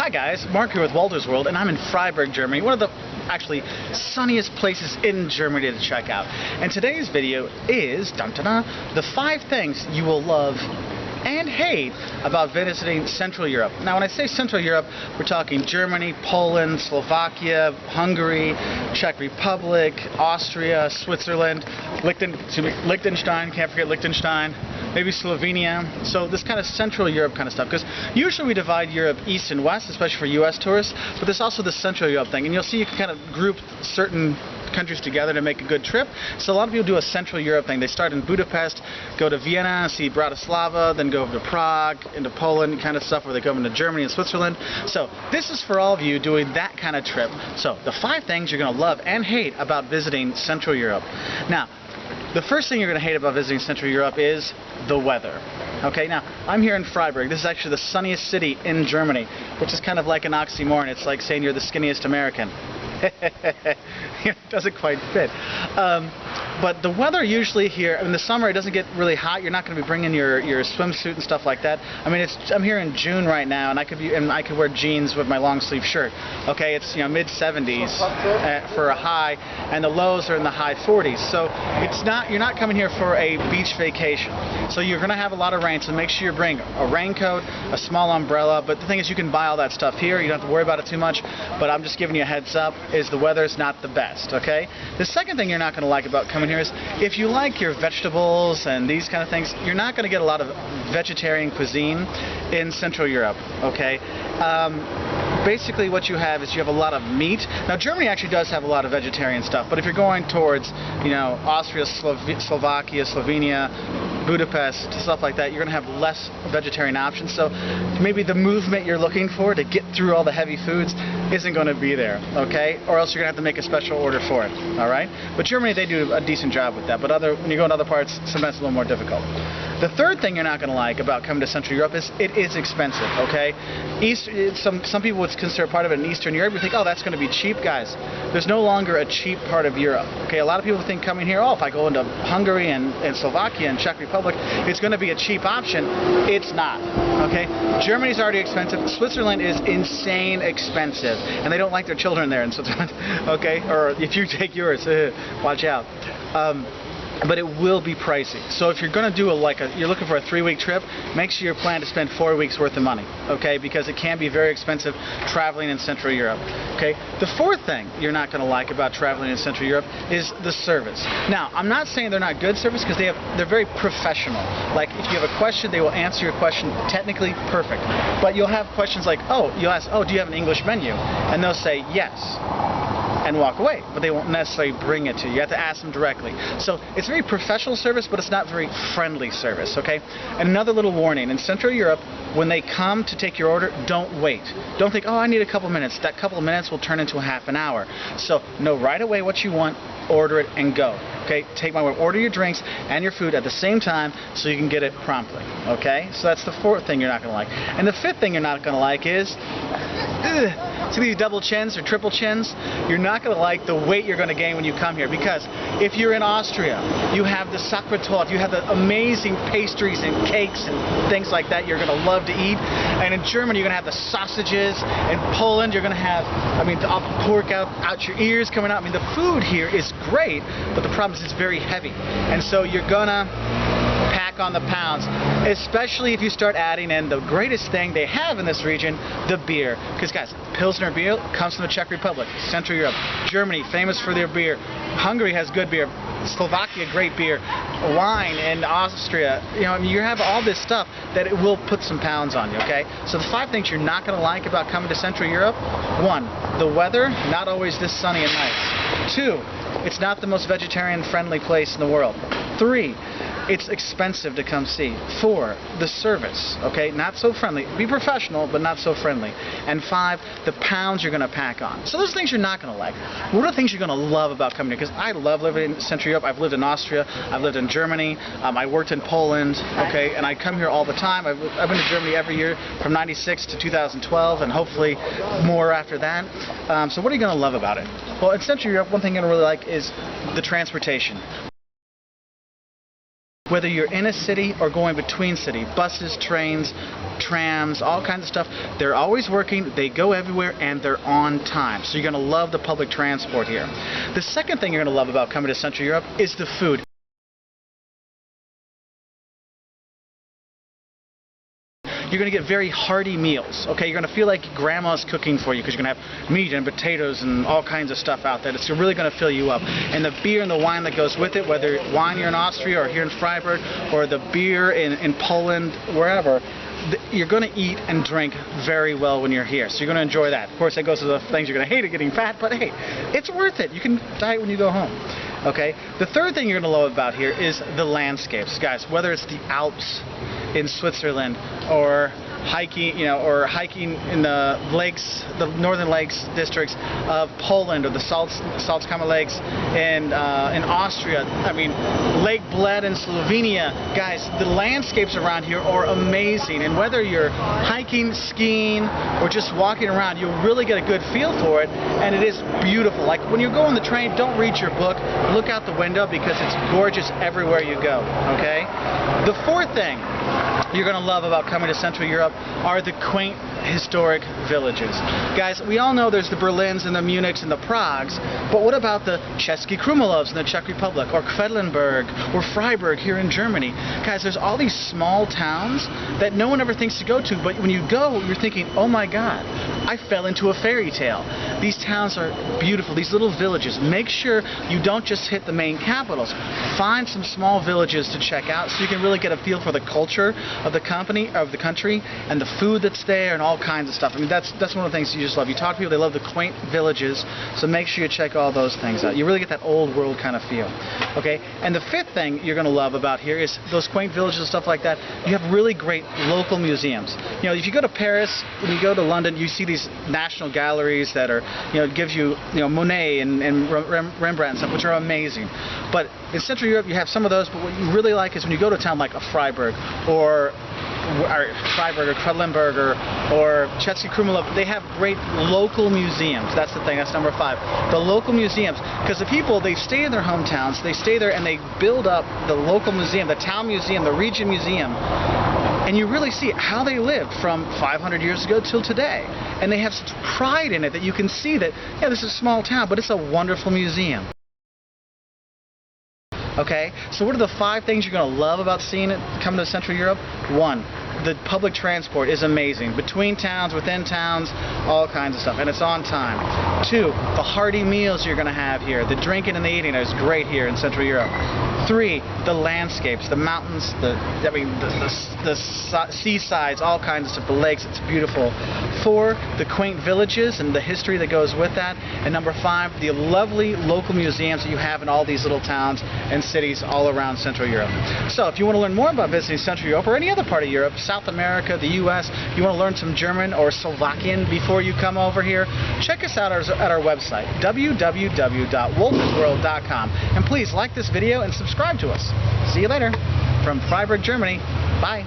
Hi guys, Mark here with Walter's World, and I'm in Freiburg, Germany, one of the actually sunniest places in Germany to check out. And today's video is the 5 things you will love and hate about visiting Central Europe. Now when I say Central Europe, we're talking Germany, Poland, Slovakia, Hungary, Czech Republic, Austria, Switzerland, Liechtenstein, can't forget Liechtenstein, maybe Slovenia. So this kind of Central Europe kind of stuff, because usually we divide Europe east and west, especially for US tourists, but there's also the Central Europe thing, and you'll see you can kind of group certain countries together to make a good trip. So a lot of people do a Central Europe thing. They start in Budapest, go to Vienna, see Bratislava, then go over to Prague, into Poland kind of stuff, where they go into Germany and Switzerland. So this is for all of you doing that kind of trip. So the 5 things you're going to love and hate about visiting Central Europe. Now, the first thing you're going to hate about visiting Central Europe is the weather. Okay, now I'm here in Freiburg. This is actually the sunniest city in Germany, which is kind of like an oxymoron. It's like saying you're the skinniest American. It doesn't quite fit. But the weather usually here, in the summer it doesn't get really hot. You're not going to be bringing your swimsuit and stuff like that. I mean, I'm here in June right now, and I could wear jeans with my long sleeve shirt. Okay, it's mid-70s for a high, and the lows are in the high 40s. So you're not coming here for a beach vacation. So you're going to have a lot of rain. So make sure you bring a raincoat, a small umbrella. But the thing is, you can buy all that stuff here. You don't have to worry about it too much. But I'm just giving you a heads up. Is the weather's not the best. Okay. The second thing you're not going to like about coming here is, if you like your vegetables and these kind of things, you're not going to get a lot of vegetarian cuisine in Central Europe. Okay. Basically what you have is you have a lot of meat. Now Germany actually does have a lot of vegetarian stuff, but if you're going towards Austria, Slovakia, Slovenia, Budapest, stuff like that, you're going to have less vegetarian options. So maybe the movement you're looking for to get through all the heavy foods isn't going to be there, okay? Or else you're going to have to make a special order for it, all right? But Germany, they do a decent job with that. But when you go in other parts, sometimes it's a little more difficult. The third thing you're not going to like about coming to Central Europe is it is expensive, okay? Some people would consider part of it in Eastern Europe. You think, oh, that's going to be cheap, guys. There's no longer a cheap part of Europe, okay? A lot of people think coming here, oh, if I go into Hungary and Slovakia and Czech Republic, it's going to be a cheap option. It's not, okay? Germany's already expensive. Switzerland is insane expensive, and they don't like their children there in Switzerland, okay? Or if you take yours, watch out. But it will be pricey. So if you're going to do you're looking for a 3-week trip, make sure you're planning to spend 4 weeks worth of money, okay? Because it can be very expensive traveling in Central Europe, okay? The fourth thing you're not going to like about traveling in Central Europe is the service. Now, I'm not saying they're not good service, because they're very professional. Like, if you have a question, they will answer your question technically perfect. But you'll have questions like, you'll ask, do you have an English menu? And they'll say, yes, and walk away, but they won't necessarily bring it to you. You have to ask them directly. So it's very professional service, but it's not very friendly service, okay? And another little warning, in Central Europe, when they come to take your order, don't wait. Don't think, I need a couple minutes. That couple of minutes will turn into a half an hour. So know right away what you want, order it, and go. Okay? Take my word. Order your drinks and your food at the same time so you can get it promptly. Okay? So that's the fourth thing you're not going to like. And the fifth thing you're not going to like is, see these double chins or triple chins? You're not going to like the weight you're going to gain when you come here, because if you're in Austria, you have the Sachertorte, you have the amazing pastries and cakes and things like that you're going to love to eat. And in Germany, you're going to have the sausages. In Poland, you're going to have, all the pork out your ears coming out. The food here is great, but the problem is it's very heavy. And so you're going to pack on the pounds, especially if you start adding in the greatest thing they have in this region, the beer. Because guys, Pilsner beer comes from the Czech Republic, Central Europe. Germany, famous for their beer. Hungary has good beer. Slovakia, great beer. Wine in Austria. You have all this stuff that it will put some pounds on you, okay? So the 5 things you're not going to like about coming to Central Europe: 1, the weather, not always this sunny and nice. 2, it's not the most vegetarian-friendly place in the world. 3, it's expensive to come see. 4, the service, okay? Not so friendly. Be professional, but not so friendly. And 5, the pounds you're going to pack on. So those are things you're not going to like. What are the things you're going to love about coming here? Because I love living in Central Europe. I've lived in Austria. I've lived in Germany. I worked in Poland, okay? And I come here all the time. I've been to Germany every year from '96 to 2012, and hopefully more after that. So what are you going to love about it? Well, in Central Europe, one thing you're going to really like is the transportation. Whether you're in a city or going between city, buses, trains, trams, all kinds of stuff, they're always working, they go everywhere, and they're on time. So you're going to love the public transport here. The second thing you're going to love about coming to Central Europe is the food. You're going to get very hearty meals, okay? You're going to feel like grandma's cooking for you because you're going to have meat and potatoes and all kinds of stuff out there. It's really going to fill you up. And the beer and the wine that goes with it, whether wine you're in Austria or here in Freiburg, or the beer in Poland, wherever, you're going to eat and drink very well when you're here. So you're going to enjoy that. Of course, that goes to the things you're going to hate, getting fat, but hey, it's worth it. You can diet when you go home. Okay? The third thing you're going to love about here is the landscapes. Guys, whether it's the Alps in Switzerland or hiking, hiking in the lakes, the northern lakes districts of Poland, or the Salzkammer Lakes in Austria. I mean, Lake Bled in Slovenia. Guys, the landscapes around here are amazing, and whether you're hiking, skiing, or just walking around, you'll really get a good feel for it, and it is beautiful. Like when you go on the train, don't read your book, look out the window because it's gorgeous everywhere you go, okay? The fourth thing you're going to love about coming to Central Europe are the quaint historic villages. Guys, we all know there's the Berlins and the Munichs and the Pragues, but what about the Český Krumlovs in the Czech Republic, or Quedlinburg, or Freiburg here in Germany? Guys, there's all these small towns that no one ever thinks to go to, but when you go, you're thinking, oh my God, I fell into a fairy tale. These towns are beautiful, these little villages. Make sure you don't just hit the main capitals. Find some small villages to check out so you can really get a feel for the culture of the country, and the food that's there, and all kinds of stuff. I mean, that's one of the things you just love. You talk to people, they love the quaint villages, so make sure you check all those things out. You really get that old world kind of feel. Okay? And the fifth thing you're going to love about here is those quaint villages and stuff like that. You have really great local museums. You know, if you go to Paris, when you go to London, you see these national galleries that are, gives you, Monet and Rembrandt and stuff, which are amazing. But in Central Europe, you have some of those, but what you really like is when you go to a town like a Freiburg, or Quedlinburg, or Český Krumlov, they have great local museums. That's the thing. That's number 5. The local museums, because the people, they stay in their hometowns, they stay there, and they build up the local museum, the town museum, the region museum, and you really see how they lived from 500 years ago till today. And they have such pride in it that you can see that, yeah, this is a small town, but it's a wonderful museum. Okay, so what are the 5 things you're going to love about seeing it coming to Central Europe? 1, the public transport is amazing. Between towns, within towns, all kinds of stuff, and it's on time. 2, the hearty meals you're going to have here. The drinking and the eating is great here in Central Europe. 3, the landscapes, the mountains, the seasides, all kinds of stuff, the lakes, it's beautiful. 4, the quaint villages and the history that goes with that. And number 5, the lovely local museums that you have in all these little towns and cities all around Central Europe. So if you want to learn more about visiting Central Europe or any other part of Europe, South America, the U.S., you want to learn some German or Slovakian before you come over here, check us out at our website, www.woltersworld.com. And please like this video and subscribe to us. See you later from Freiburg, Germany. Bye.